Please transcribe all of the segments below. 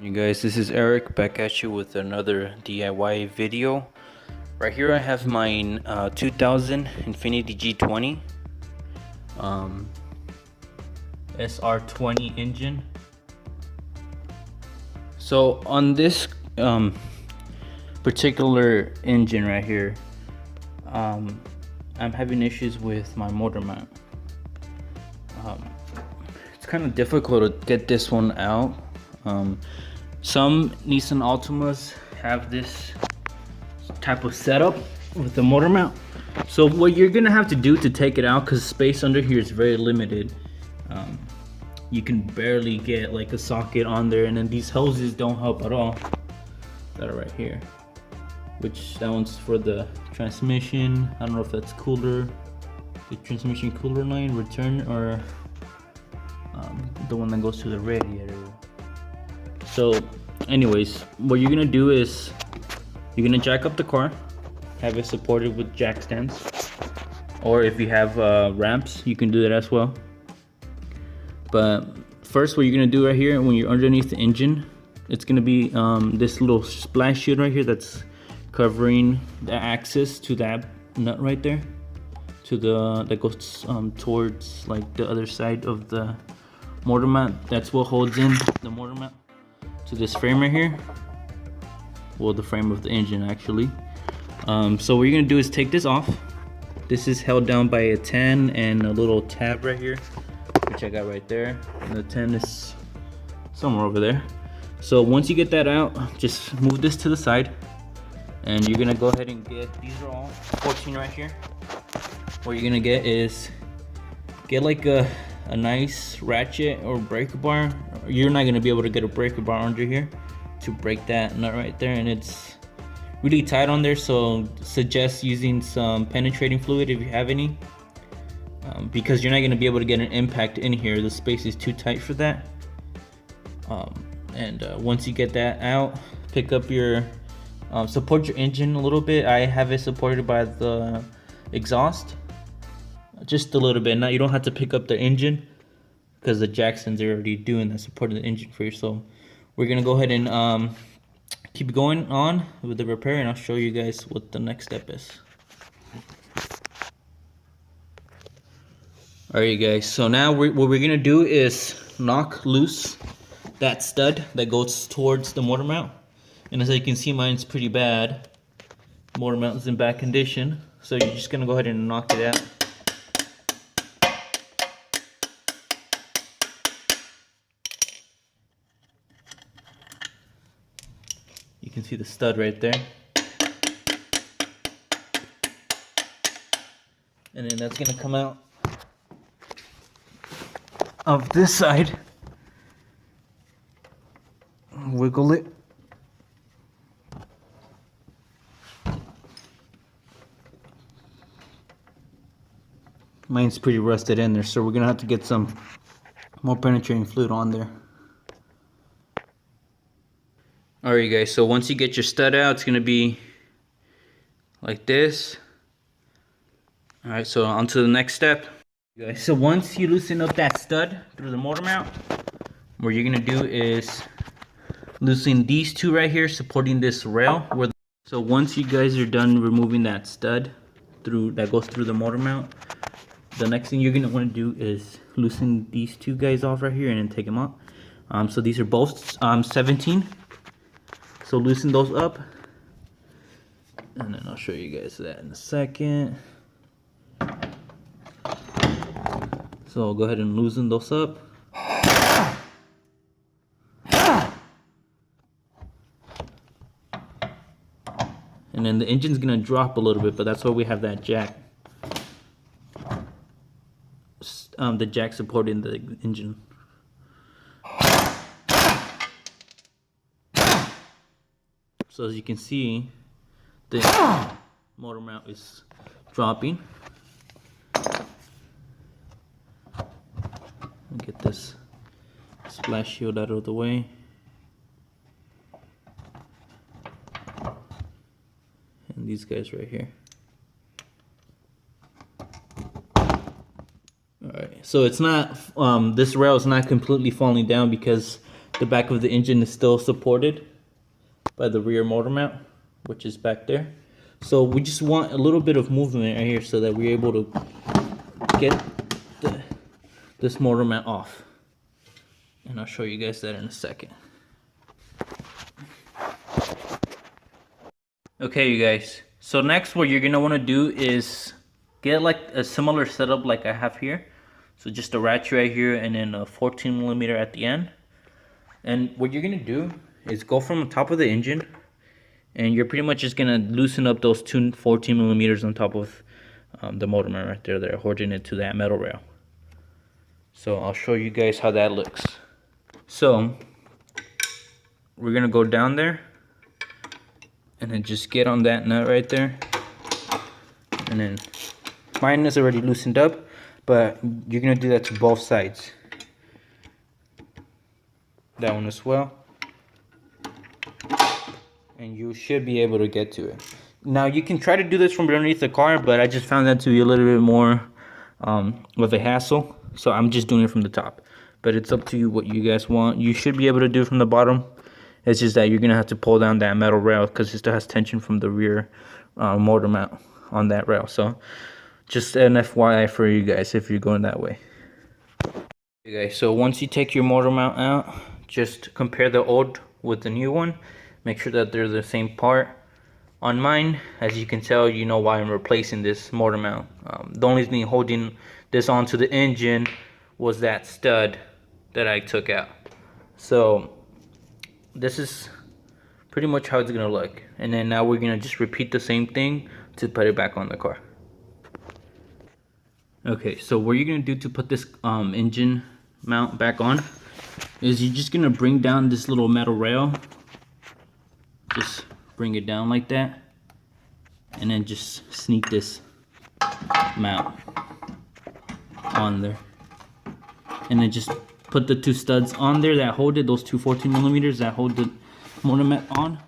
You guys, this is Eric back at you with another DIY video. Right here I have my 2000 Infiniti G20 SR20 engine. So on this particular engine right here, I'm having issues with my motor mount. It's kind of difficult to get this one out. Some Nissan Altimas have this type of setup with the motor mount. So what you're gonna have to do to take it out, because space under here is very limited, you can barely get like a socket on there, and then these hoses don't help at all that are right here, which that one's for the transmission. I don't know if that's cooler, the transmission cooler line return, or the one that goes to the radiator. So anyways, what you're gonna do is you're gonna jack up the car, have it supported with jack stands, or if you have ramps, you can do that as well. But first, what you're gonna do right here, when you're underneath the engine, it's gonna be this little splash shield right here that's covering the axis to that nut right there, to the that goes towards like the other side of the motor mount. That's what holds in the motor mount to this frame right here. Well, the frame of the engine actually. So what you're gonna do is take this off. This is held down by a 10 and a little tab right here, which I got right there. And the 10 is somewhere over there. So once you get that out, just move this to the side, and you're gonna go ahead and get, these are all 14 right here. What you're gonna get is like a nice ratchet or breaker bar. You're not gonna be able to get a breaker bar under here to break that nut right there, and it's really tight on there, so suggest using some penetrating fluid if you have any, because you're not gonna be able to get an impact in here. The space is too tight for that. Once you get that out, pick up your support your engine a little bit. I have it supported by the exhaust, just a little bit. Now you don't have to pick up the engine, because the Jacksons are already doing that, supporting the engine for you. So we're gonna go ahead and keep going on with the repair, and I'll show you guys what the next step is. Alright guys, so now what we're gonna do is knock loose that stud that goes towards the motor mount. And as you can see, mine's pretty bad. Motor mount is in bad condition, so you're just gonna go ahead and knock it out. You can see the stud right there. And then that's gonna come out of this side. Wiggle it. Mine's pretty rusted in there, so we're gonna have to get some more penetrating fluid on there. Alright guys, so once you get your stud out, it's gonna be like this. Alright, so on to the next step. Guys, so once you loosen up that stud through the motor mount, what you're gonna do is loosen these two right here supporting this rail. So once you guys are done removing that stud that goes through the motor mount, the next thing you're gonna want to do is loosen these two guys off right here and then take them out. So these are both 17. So loosen those up, and then I'll show you guys that in a second. So I'll go ahead and loosen those up. And then the engine's gonna drop a little bit, but that's why we have that jack. The jack supporting the engine. So as you can see, the motor mount is dropping. Get this splash shield out of the way. And these guys right here. Alright, so it's not, this rail is not completely falling down because the back of the engine is still supported by the rear motor mount, which is back there. So we just want a little bit of movement right here so that we're able to get this motor mount off. And I'll show you guys that in a second. Okay, you guys. So next, what you're gonna want to do is get like a similar setup like I have here. So just a ratchet right here and then a 14mm at the end. And what you're gonna do is go from the top of the engine, and you're pretty much just gonna loosen up those two 14mm on top of the motor mount right there that are holding it to that metal rail. So I'll show you guys how that looks. So we're gonna go down there and then just get on that nut right there, and then mine is already loosened up, but you're gonna do that to both sides. That one as well, and you should be able to get to it. Now you can try to do this from underneath the car, but I just found that to be a little bit more of a hassle, so I'm just doing it from the top. But it's up to you what you guys want. You should be able to do it from the bottom. It's just that you're gonna have to pull down that metal rail because it still has tension from the rear motor mount on that rail. So just an FYI for you guys if you're going that way. Okay, so once you take your motor mount out, just compare the old with the new one. Make sure that they're the same part. On mine, as you can tell, you know why I'm replacing this motor mount. The only thing holding this onto the engine was that stud that I took out. So this is pretty much how it's gonna look. And then now we're gonna just repeat the same thing to put it back on the car. Okay, so what you're gonna do to put this engine mount back on is you're just gonna bring down this little metal rail. Just bring it down like that, and then just sneak this mount on there, and then just put the two studs on there that hold it, those two 14mm that hold the motor mount on,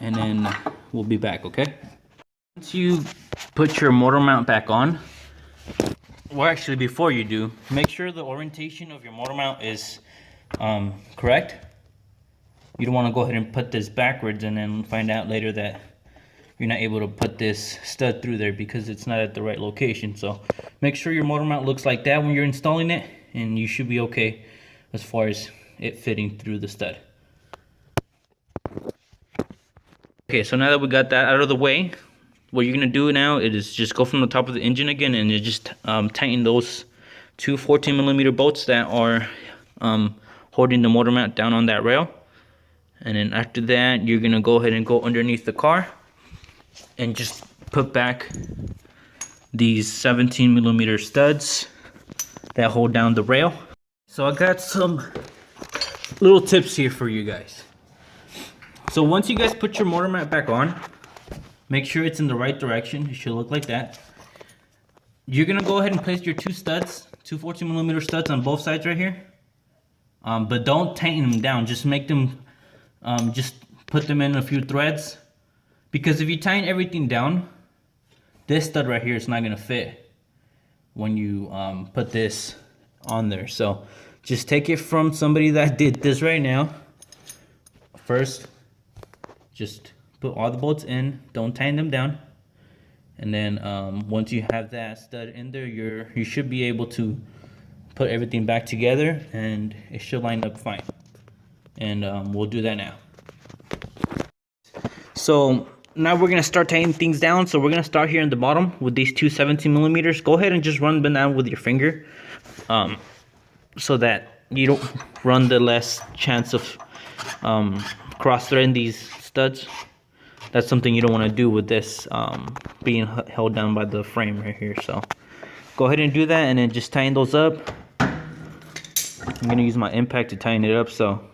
and then we'll be back. Okay, once you put your motor mount back on, well, actually before you do, make sure the orientation of your motor mount is correct. You don't want to go ahead and put this backwards and then find out later that you're not able to put this stud through there because it's not at the right location. So make sure your motor mount looks like that when you're installing it, and you should be okay as far as it fitting through the stud. Okay, so now that we got that out of the way, what you're gonna do now is just go from the top of the engine again, and you just tighten those two 14mm bolts that are holding the motor mount down on that rail. And then after that, you're gonna go ahead and go underneath the car and just put back these 17mm studs that hold down the rail. So I got some little tips here for you guys. So once you guys put your motor mount back on, make sure it's in the right direction. It should look like that. You're gonna go ahead and place your two studs, two 14mm studs on both sides right here. But don't tighten them down. Just make them, just put them in a few threads. Because if you tighten everything down, this stud right here is not gonna fit when you put this on there. So just take it from somebody that did this right now. First, just put all the bolts in, don't tighten them down, and then once you have that stud in there, you should be able to put everything back together, and it should line up fine. And we'll do that now. So now we're gonna start tightening things down. So we're gonna start here in the bottom with these two 17mm. Go ahead and just run them down with your finger, so that you don't run the less chance of cross-threading these studs. That's something you don't want to do with this being held down by the frame right here. So go ahead and do that, and then just tighten those up. I'm gonna use my impact to tighten it up. So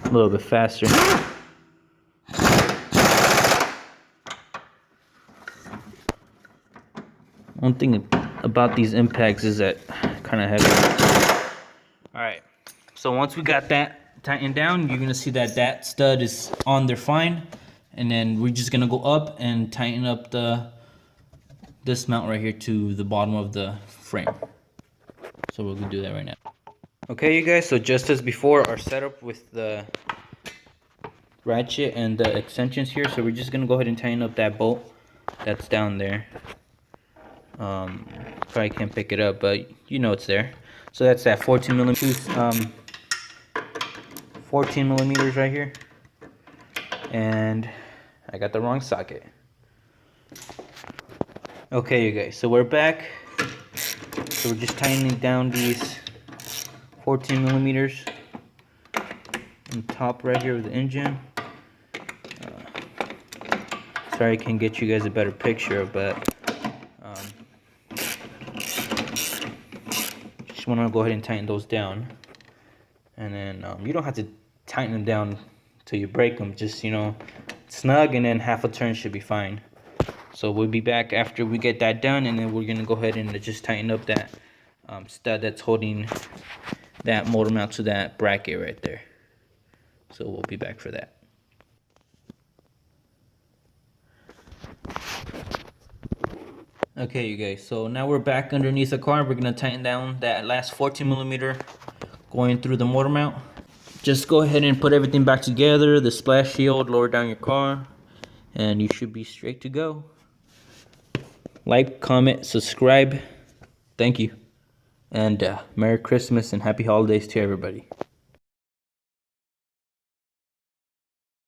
a little bit faster. One thing about these impacts is that kind of heavy. All right, so once we got that tightened down, you're gonna see that that stud is on there fine, and then we're just gonna go up and tighten up the this mount right here to the bottom of the frame. So we're gonna do that right now. Okay, you guys, so just as before, our setup with the ratchet and the extensions here, so we're just gonna go ahead and tighten up that bolt that's down there. Probably can't pick it up, but you know it's there. So that's that 14 millimeters, 14 millimeters right here. And I got the wrong socket. Okay, you guys, so we're back. So we're just tightening down these 14 millimeters on top right here of the engine. Sorry I can't get you guys a better picture, but just want to go ahead and tighten those down. And then you don't have to tighten them down till you break them. Just, you know, snug, and then half a turn should be fine. So we'll be back after we get that done, and then we're going to go ahead and just tighten up that stud that's holding that motor mount to that bracket right there. So we'll be back for that. Okay, you guys, so now we're back underneath the car. We're going to tighten down that last 14 millimeter going through the motor mount. Just go ahead and put everything back together, the splash shield, lower down your car, and you should be straight to go. Like, comment, subscribe. Thank you. And Merry Christmas and Happy Holidays to everybody.